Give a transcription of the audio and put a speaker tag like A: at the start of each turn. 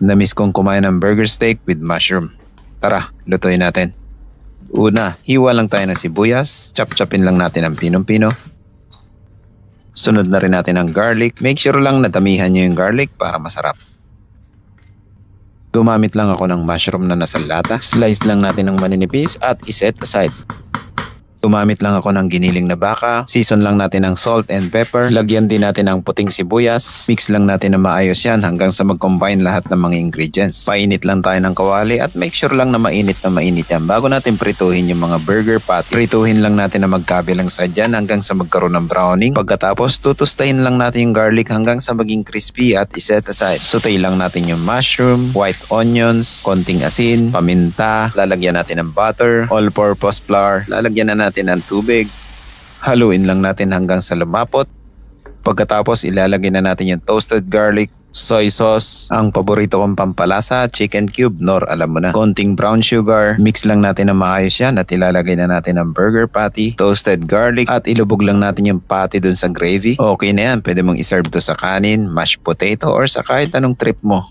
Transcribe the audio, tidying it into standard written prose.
A: Namiss kong kumain ng burger steak with mushroom. Tara, lutuin natin. Una, hiwa lang tayo ng sibuyas. Chop-chopin lang natin ang pinong-pino. Sunod na rin natin ang garlic. Make sure lang na damihan nyo yung garlic para masarap. Gumamit lang ako ng mushroom na nasa lata. Slice lang natin ng maninipis at iset aside. Gumamit lang ako ng giniling na baka. Season lang natin ng salt and pepper. Lagyan din natin ng puting sibuyas. Mix lang natin na maayos yan hanggang sa mag-combine lahat ng mga ingredients. Painit lang tayo ng kawali at make sure lang na mainit yan bago natin prituhin yung mga burger patty. Prituhin lang natin na magkabilang side yan hanggang sa magkaroon ng browning. Pagkatapos tutustahin lang natin yung garlic hanggang sa maging crispy at iset aside. Saute lang natin yung mushroom, white onions, konting asin, paminta. Lalagyan natin ng butter, all-purpose flour. Lalagyan na natin ng tubig. Haluin lang natin hanggang sa lumapot. Pagkatapos ilalagay na natin yung toasted garlic, soy sauce, ang paborito kong pampalasa, chicken cube, nor alam mo na. Konting brown sugar, mix lang natin na maayos yan at ilalagay na natin ang burger patty, toasted garlic at ilubog lang natin yung patty dun sa gravy. Okay na yan, pwede mong iserve to sa kanin, mashed potato or sa kahit anong trip mo.